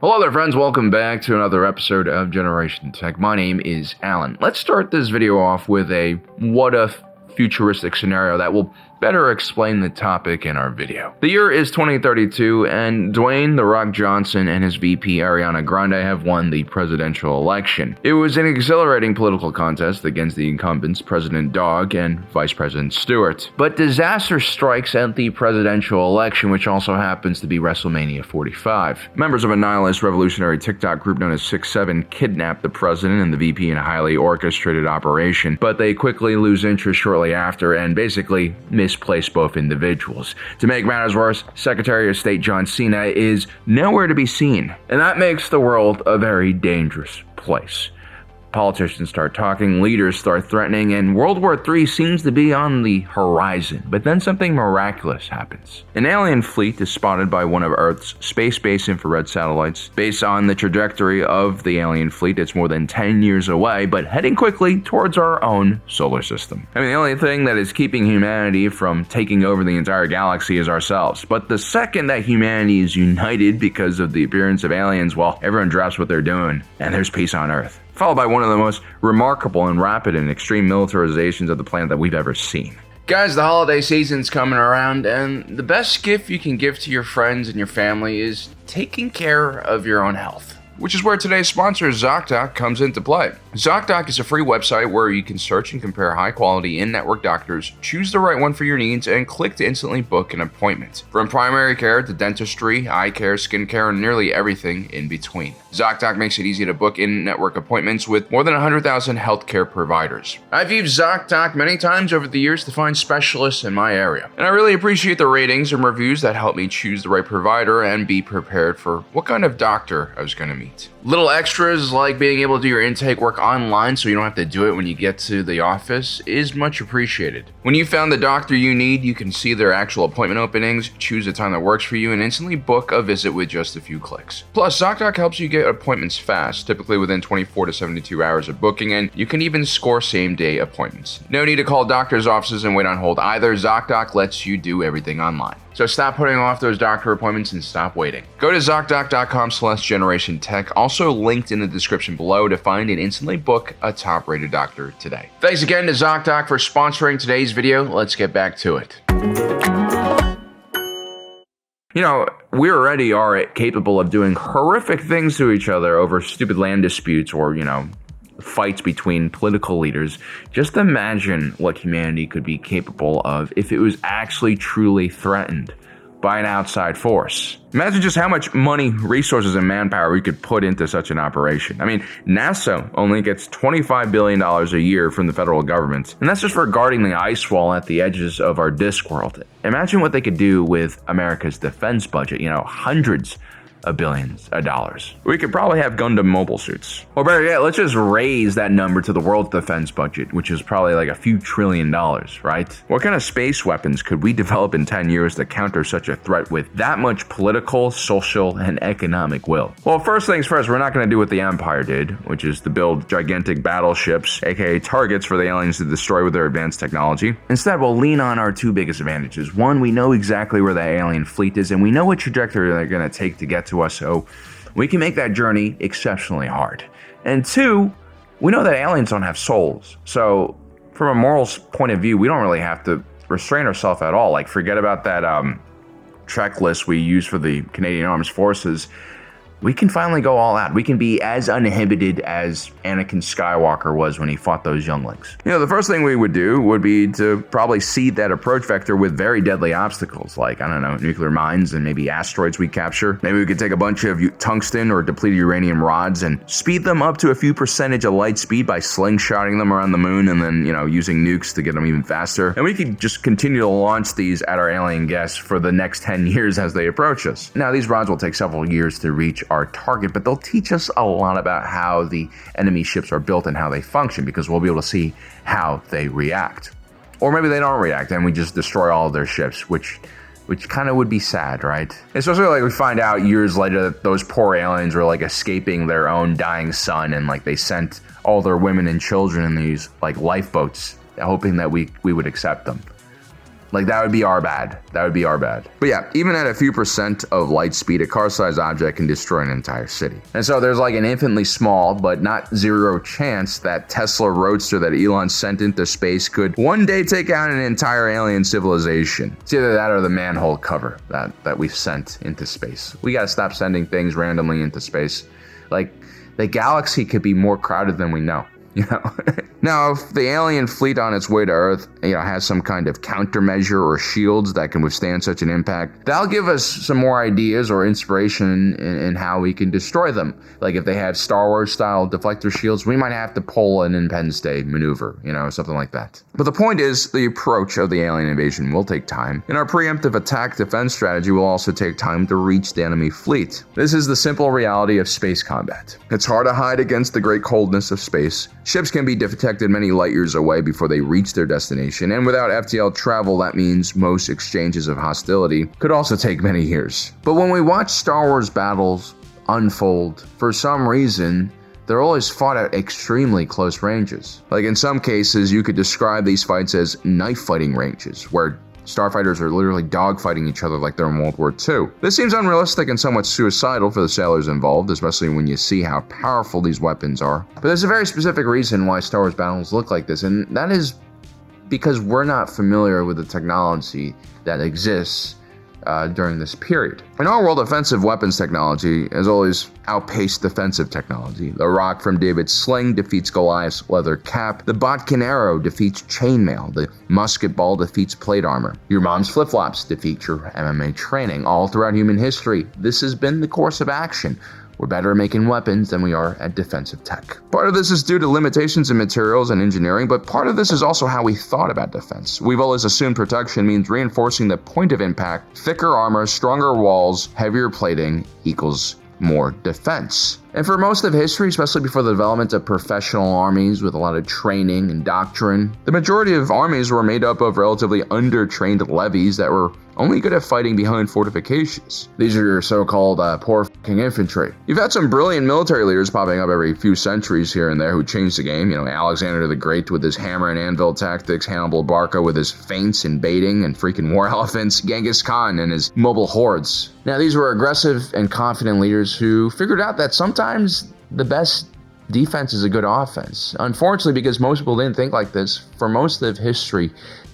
Hello there, friends. Welcome back to another episode of Generation Tech. My name is Alan. Let's start this video off with a what-if futuristic scenario that will better explain the topic in our video. The year is 2032, and Dwayne "The Rock" Johnson and his VP Ariana Grande have won the presidential election. It was an exhilarating political contest against the incumbents President Dog and Vice President Stewart. But disaster strikes at the presidential election, which also happens to be WrestleMania 45. Members of a nihilist revolutionary TikTok group known as 6-7 kidnap the president and the VP in a highly orchestrated operation, but they quickly lose interest shortly after and basically misplace both individuals. To make matters worse, Secretary of State John Cena is nowhere to be seen, and that makes the world a very dangerous place. Politicians start talking, leaders start threatening, and World War III seems to be on the horizon. But then something miraculous happens. An alien fleet is spotted by one of Earth's space-based infrared satellites. Based on the trajectory of the alien fleet, it's more than 10 years away, but heading quickly towards our own solar system. I mean, the only thing that is keeping humanity from taking over the entire galaxy is ourselves. But the second that humanity is united because of the appearance of aliens, well, everyone drops what they're doing, and there's peace on Earth. Followed by one of the most remarkable and rapid and extreme militarizations of the planet that we've ever seen. Guys, the holiday season's coming around, and the best gift you can give to your friends and your family is taking care of your own health. Which is where today's sponsor, ZocDoc, comes into play. ZocDoc is a free website where you can search and compare high-quality in-network doctors, choose the right one for your needs, and click to instantly book an appointment. From primary care to dentistry, eye care, skin care, and nearly everything in between. ZocDoc makes it easy to book in-network appointments with more than 100,000 healthcare providers. I've used ZocDoc many times over the years to find specialists in my area, and I really appreciate the ratings and reviews that help me choose the right provider and be prepared for what kind of doctor I was going to meet. Little extras like being able to do your intake work online so you don't have to do it when you get to the office is much appreciated. When you found the doctor you need, you can see their actual appointment openings, choose a time that works for you, and instantly book a visit with just a few clicks. Plus, ZocDoc helps you get appointments fast, typically within 24 to 72 hours of booking, and you can even score same-day appointments. No need to call doctors' offices and wait on hold either. ZocDoc lets you do everything online. So stop putting off those doctor appointments and stop waiting. Go to ZocDoc.com/GenerationTech, also linked in the description below, to find and instantly book a top-rated doctor today. Thanks again to ZocDoc for sponsoring today's video. Let's get back to it. You know, we already are capable of doing horrific things to each other over stupid land disputes or, fights between political leaders. Just imagine what humanity could be capable of if it was actually truly threatened by an outside force. Imagine just how much money, resources, and manpower we could put into such an operation. I mean, NASA only gets $25 billion a year from the federal government, and that's just for guarding the ice wall at the edges of our disk world. Imagine what they could do with America's defense budget, hundreds of billions of dollars. We could probably have Gundam mobile suits. Or better yet, let's just raise that number to the world's defense budget, which is probably like a few $1 trillion, right? What kind of space weapons could we develop in 10 years to counter such a threat with that much political, social, and economic will? Well, first things first, we're not going to do what the Empire did, which is to build gigantic battleships, aka targets for the aliens to destroy with their advanced technology. Instead, we'll lean on our two biggest advantages. One, we know exactly where the alien fleet is, and we know what trajectory they're going to take to get to us, so we can make that journey exceptionally hard. And two, we know that aliens don't have souls, so from a morals point of view, we don't really have to restrain ourselves at all. Like, forget about that track list we use for the Canadian Armed Forces. We can finally go all out. We can be as uninhibited as Anakin Skywalker was when he fought those younglings. The first thing we would do would be to probably seed that approach vector with very deadly obstacles, like, nuclear mines and maybe asteroids we capture. Maybe we could take a bunch of tungsten or depleted uranium rods and speed them up to a few percentage of light speed by slingshotting them around the moon and then, using nukes to get them even faster. And we could just continue to launch these at our alien guests for the next 10 years as they approach us. Now, these rods will take several years to reach our target, but they'll teach us a lot about how the enemy ships are built and how they function, because we'll be able to see how they react. Or maybe they don't react and we just destroy all of their ships, which kind of would be sad, right? Especially like we find out years later that those poor aliens were like escaping their own dying sun, and like they sent all their women and children in these like lifeboats hoping that we would accept them. Like, that would be our bad. That would be our bad. But yeah, even at a few percent of light speed, a car-sized object can destroy an entire city. And so there's like an infinitely small, but not zero chance that Tesla Roadster that Elon sent into space could one day take out an entire alien civilization. It's either that or the manhole cover that we've sent into space. We gotta stop sending things randomly into space. Like, the galaxy could be more crowded than we know. Now, if the alien fleet on its way to Earth, has some kind of countermeasure or shields that can withstand such an impact, that'll give us some more ideas or inspiration in how we can destroy them. Like if they have Star Wars style deflector shields, we might have to pull an Independence Day maneuver, something like that. But the point is, the approach of the alien invasion will take time, and our preemptive attack defense strategy will also take time to reach the enemy fleet. This is the simple reality of space combat. It's hard to hide against the great coldness of space. Ships can be detected many light years away before they reach their destination, and without FTL travel, that means most exchanges of hostility could also take many years. But when we watch Star Wars battles unfold, for some reason, they're always fought at extremely close ranges. Like in some cases, you could describe these fights as knife fighting ranges, where starfighters are literally dogfighting each other like they're in World War II. This seems unrealistic and somewhat suicidal for the sailors involved, especially when you see how powerful these weapons are. But there's a very specific reason why Star Wars battles look like this, and that is because we're not familiar with the technology that exists during this period. In our world, offensive weapons technology has always outpaced defensive technology. The rock from David's sling defeats Goliath's leather cap. The Botkin arrow defeats chainmail. The musket ball defeats plate armor. Your mom's flip-flops defeat your MMA training. All throughout human history, this has been the course of action. We're better at making weapons than we are at defensive tech. Part of this is due to limitations in materials and engineering, but part of this is also how we thought about defense. We've always assumed protection means reinforcing the point of impact. Thicker armor, stronger walls, heavier plating equals more defense. And for most of history, especially before the development of professional armies with a lot of training and doctrine, the majority of armies were made up of relatively undertrained levies that were only good at fighting behind fortifications. These are your so-called poor fucking infantry. You've had some brilliant military leaders popping up every few centuries here and there who changed the game. Alexander the Great with his hammer and anvil tactics, Hannibal Barca with his feints and baiting and freaking war elephants, Genghis Khan and his mobile hordes. Now, these were aggressive and confident leaders who figured out that sometimes the best defense is a good offense. Unfortunately, because most people didn't think like this, for most of history,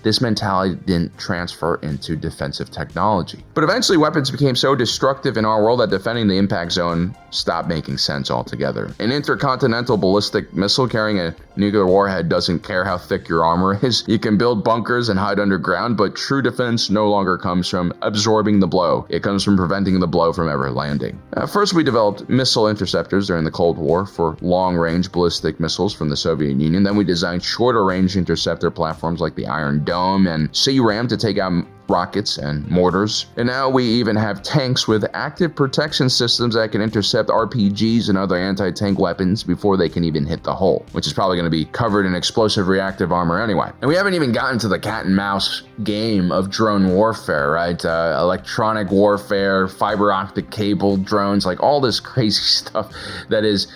this mentality didn't transfer into defensive technology. But eventually, weapons became so destructive in our world that defending the impact zone stopped making sense altogether. An intercontinental ballistic missile carrying a nuclear warhead doesn't care how thick your armor is. You can build bunkers and hide underground, but true defense no longer comes from absorbing the blow. It comes from preventing the blow from ever landing. First, we developed missile interceptors during the Cold War for long-range ballistic missiles from the Soviet Union. Then we designed shorter-range interceptor platforms like the Iron Dome and CRAM to take out rockets and mortars. And now we even have tanks with active protection systems that can intercept RPGs and other anti-tank weapons before they can even hit the hull, which is probably going to be covered in explosive reactive armor anyway. And we haven't even gotten to the cat and mouse game of drone warfare, right? Electronic warfare, fiber optic cable drones, like all this crazy stuff that is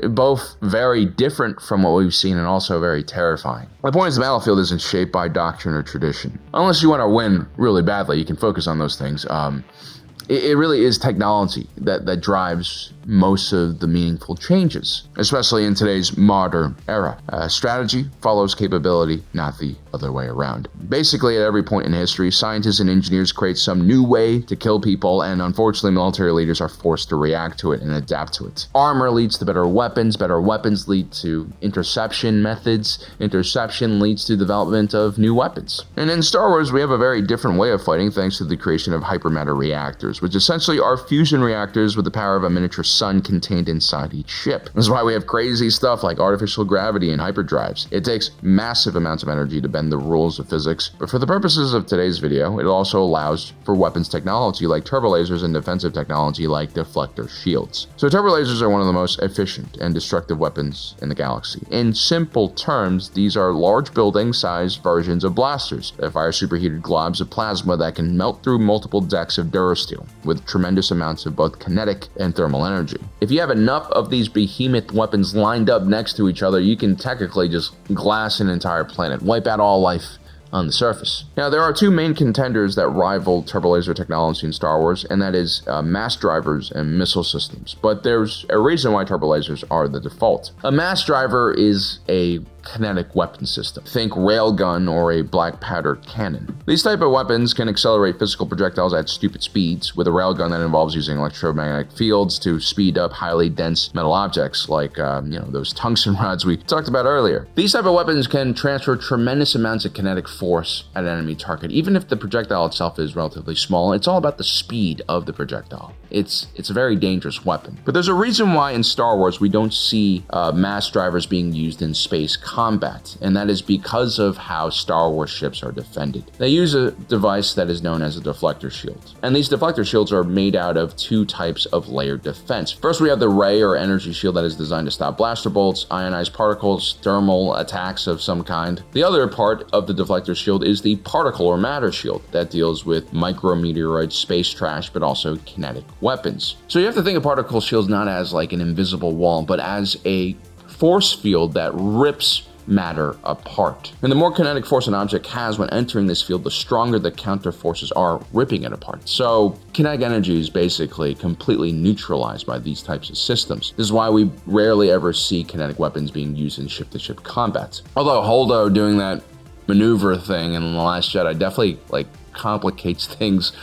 both very different from what we've seen and also very terrifying. The point is, the battlefield isn't shaped by doctrine or tradition. Unless you want to win really badly, you can focus on those things. It really is technology that drives most of the meaningful changes, especially in today's modern era. Strategy follows capability, not the other way around. Basically, at every point in history, scientists and engineers create some new way to kill people, and unfortunately, military leaders are forced to react to it and adapt to it. Armor leads to better weapons lead to interception methods, interception leads to development of new weapons. And in Star Wars, we have a very different way of fighting thanks to the creation of hypermatter reactors, which essentially are fusion reactors with the power of a miniature sun contained inside each ship. This is why we have crazy stuff like artificial gravity and hyperdrives. It takes massive amounts of energy to bend the rules of physics, but for the purposes of today's video, it also allows for weapons technology like turbolasers and defensive technology like deflector shields. So turbolasers are one of the most efficient and destructive weapons in the galaxy. In simple terms, these are large building-sized versions of blasters that fire superheated globs of plasma that can melt through multiple decks of Durasteel with tremendous amounts of both kinetic and thermal energy. If you have enough of these behemoth weapons lined up next to each other, you can technically just glass an entire planet, wipe out all life on the surface. Now, there are two main contenders that rival turbolaser technology in Star Wars, and that is mass drivers and missile systems. But there's a reason why turbolasers are the default. A mass driver is a kinetic weapon system. Think railgun or a black powder cannon. These type of weapons can accelerate physical projectiles at stupid speeds, with a railgun that involves using electromagnetic fields to speed up highly dense metal objects like those tungsten rods we talked about earlier. These type of weapons can transfer tremendous amounts of kinetic force at an enemy target. Even if the projectile itself is relatively small, it's all about the speed of the projectile. It's a very dangerous weapon. But there's a reason why in Star Wars we don't see mass drivers being used in space combat, and that is because of how Star Wars ships are defended. They use a device that is known as a deflector shield, and these deflector shields are made out of two types of layered defense. First, we have the ray or energy shield that is designed to stop blaster bolts, ionized particles, thermal attacks of some kind. The other part of the deflector shield is the particle or matter shield that deals with micrometeoroids, space trash, but also kinetic weapons. So you have to think of particle shields not as like an invisible wall, but as a force field that rips matter apart. And the more kinetic force an object has when entering this field, the stronger the counter forces are ripping it apart. So kinetic energy is basically completely neutralized by these types of systems. This is why we rarely ever see kinetic weapons being used in ship-to-ship combat. Although Holdo doing that maneuver thing in The Last Jedi definitely complicates things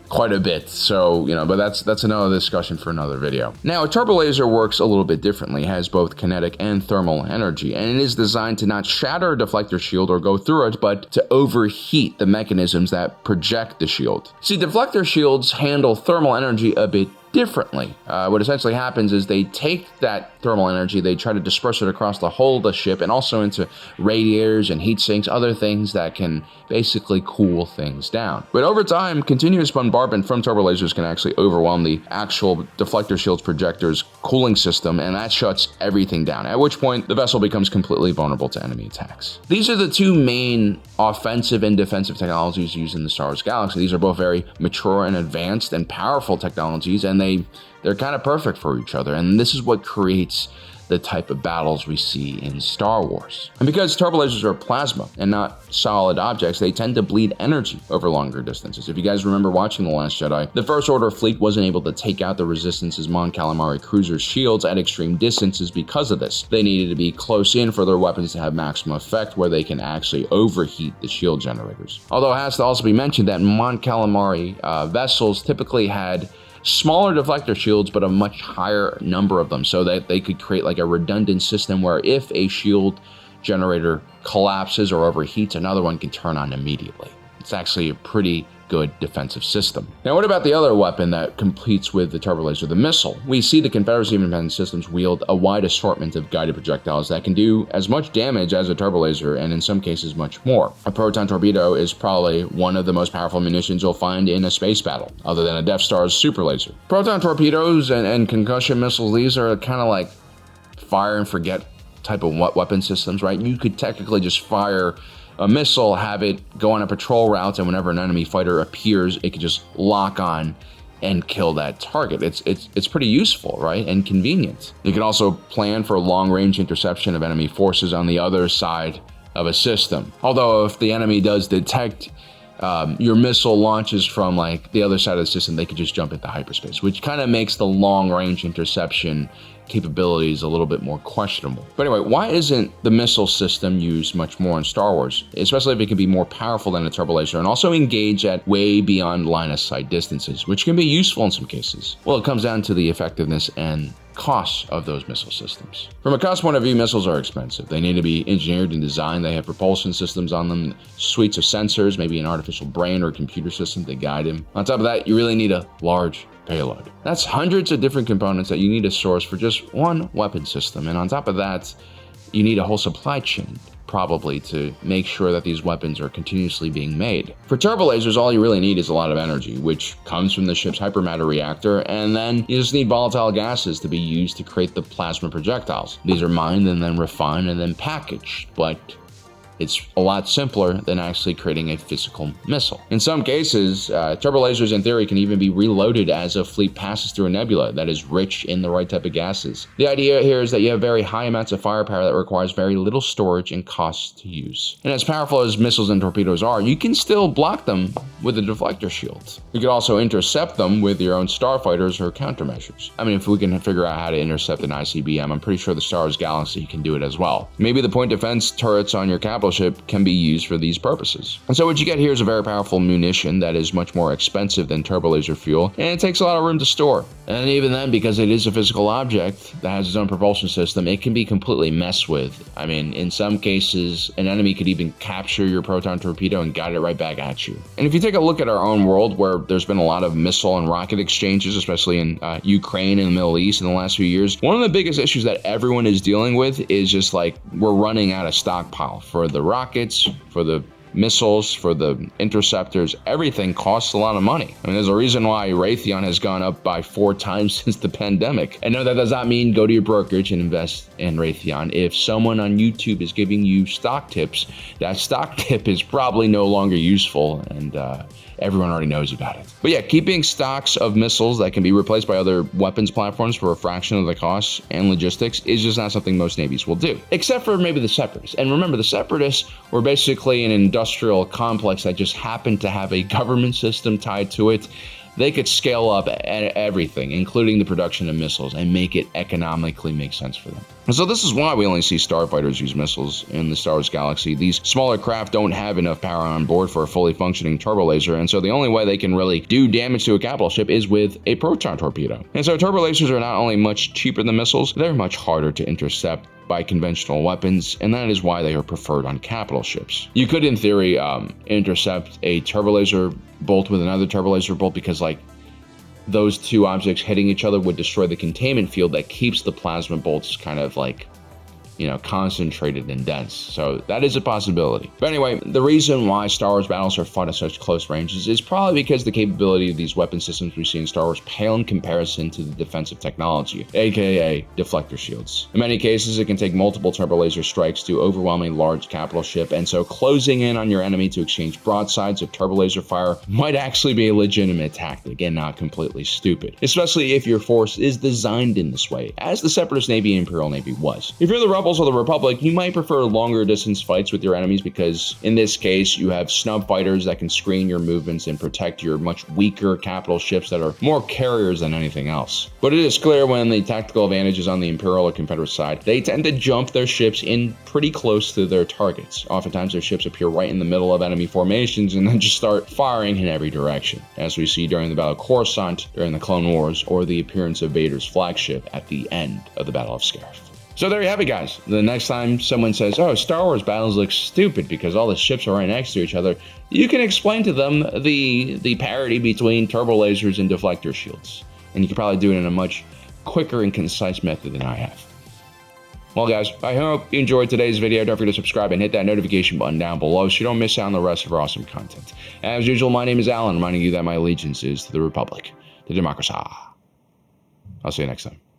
quite a bit. So, but that's another discussion for another video. Now, a turbolaser works a little bit differently. It has both kinetic and thermal energy, and it is designed to not shatter a deflector shield or go through it, but to overheat the mechanisms that project the shield. See, deflector shields handle thermal energy a bit differently. What essentially happens is they take that thermal energy, they try to disperse it across the whole of the ship and also into radiators and heat sinks, other things that can basically cool things down. But over time, continuous bombardment from turbolasers can actually overwhelm the actual deflector shield's projector's cooling system, and that shuts everything down, at which point the vessel becomes completely vulnerable to enemy attacks. These are the two main offensive and defensive technologies used in the Star Wars galaxy. These are both very mature and advanced and powerful technologies, and they're kind of perfect for each other, and this is what creates the type of battles we see in Star Wars. And because turbolasers are plasma and not solid objects, they tend to bleed energy over longer distances. If you guys remember watching The Last Jedi, the First Order fleet wasn't able to take out the Resistance's Mon Calamari cruiser shields at extreme distances because of this. They needed to be close in for their weapons to have maximum effect, where they can actually overheat the shield generators. Although it has to also be mentioned that Mon Calamari vessels typically had smaller deflector shields, but a much higher number of them, so that they could create a redundant system where if a shield generator collapses or overheats, another one can turn on immediately. It's actually a pretty good defensive system. Now, what about the other weapon that competes with the turbolaser, the missile? We see the Confederacy of Independent Systems wield a wide assortment of guided projectiles that can do as much damage as a turbolaser, and in some cases much more. A proton torpedo is probably one of the most powerful munitions you'll find in a space battle, other than a Death Star's super laser. Proton torpedoes and concussion missiles, these are kind of like fire and forget type of weapon systems, right? You could technically just fire a missile, have it go on a patrol route, and whenever an enemy fighter appears, it could just lock on and kill that target. It's pretty useful, right? And convenient. You can also plan for long-range interception of enemy forces on the other side of a system. Although if the enemy does detect your missile launches from the other side of the system, they could just jump into hyperspace, which kind of makes the long-range interception capabilities a little bit more questionable. But anyway, why isn't the missile system used much more in Star Wars, especially if it can be more powerful than a turbolaser and also engage at way beyond line of sight distances, which can be useful in some cases? Well, it comes down to the effectiveness and costs of those missile systems. From a cost point of view, missiles are expensive. They need to be engineered and designed. They have propulsion systems on them, suites of sensors, maybe an artificial brain or computer system to guide them. On top of that, you really need a large payload. That's hundreds of different components that you need to source for just one weapon system. And on top of that, you need a whole supply chain, probably, to make sure that these weapons are continuously being made. For turbolasers, all you really need is a lot of energy, which comes from the ship's hypermatter reactor, and then you just need volatile gases to be used to create the plasma projectiles. These are mined and then refined and then packaged, but It's a lot simpler than actually creating a physical missile. In some cases, turbo lasers in theory can even be reloaded as a fleet passes through a nebula that is rich in the right type of gases. The idea here is that you have very high amounts of firepower that requires very little storage and costs to use. And as powerful as missiles and torpedoes are, you can still block them with a deflector shield. You could also intercept them with your own starfighters or countermeasures. I mean, if we can figure out how to intercept an ICBM, I'm pretty sure the Star Wars Galaxy can do it as well. Maybe the point defense turrets on your capital ship can be used for these purposes. And so what you get here is a very powerful munition that is much more expensive than turbo laser fuel, and it takes a lot of room to store. And even then, because it is a physical object that has its own propulsion system, it can be completely messed with. I mean, in some cases, an enemy could even capture your proton torpedo and guide it right back at you. And if you take a look at our own world, where there's been a lot of missile and rocket exchanges, especially in Ukraine and the Middle East in the last few years, one of the biggest issues that everyone is dealing with is just like we're running out of stockpile for the rockets, for the missiles, for the interceptors. Everything costs a lot of money. I mean, there's a reason why Raytheon has gone up by 4 times since the pandemic. And no, that does not mean go to your brokerage and invest in Raytheon. If someone on YouTube is giving you stock tips, that stock tip is probably no longer useful, and everyone already knows about it. But yeah, keeping stocks of missiles that can be replaced by other weapons platforms for a fraction of the cost and logistics is just not something most navies will do. Except for maybe the Separatists. And remember, the Separatists were basically an industrial complex that just happened to have a government system tied to it. They could scale up everything, including the production of missiles, and make it economically make sense for them. And so this is why we only see starfighters use missiles in the Star Wars Galaxy. These smaller craft don't have enough power on board for a fully functioning turbo laser, and so the only way they can really do damage to a capital ship is with a proton torpedo. And so turbo lasers are not only much cheaper than missiles, they're much harder to intercept by conventional weapons, and that is why they are preferred on capital ships. You could, in theory, intercept a turbo laser bolt with another turbo laser bolt, because like those two objects hitting each other would destroy the containment field that keeps the plasma bolts kind of like, you know, concentrated and dense. So that is a possibility. But anyway, the reason why Star Wars battles are fought at such close ranges is probably because the capability of these weapon systems we see in Star Wars pale in comparison to the defensive technology, aka deflector shields. In many cases, it can take multiple turbo laser strikes to overwhelm a large capital ship, and so closing in on your enemy to exchange broadsides of turbo laser fire might actually be a legitimate tactic and not completely stupid, especially if your force is designed in this way, as the Separatist Navy and Imperial Navy was. If you're the Rebels or the Republic, you might prefer longer distance fights with your enemies, because in this case you have snub fighters that can screen your movements and protect your much weaker capital ships that are more carriers than anything else. But it is clear when the tactical advantage is on the Imperial or Confederate side, they tend to jump their ships in pretty close to their targets. Oftentimes their ships appear right in the middle of enemy formations and then just start firing in every direction, as we see during the Battle of Coruscant during the Clone Wars, or the appearance of Vader's flagship at the end of the Battle of Scarif. So there you have it, guys. The next time someone says, oh, Star Wars battles look stupid because all the ships are right next to each other, you can explain to them the parity between turbo lasers and deflector shields. And you can probably do it in a much quicker and concise method than I have. Well, guys, I hope you enjoyed today's video. Don't forget to subscribe and hit that notification button down below so you don't miss out on the rest of our awesome content. As usual, my name is Alan, reminding you that my allegiance is to the Republic, the democracy. I'll see you next time.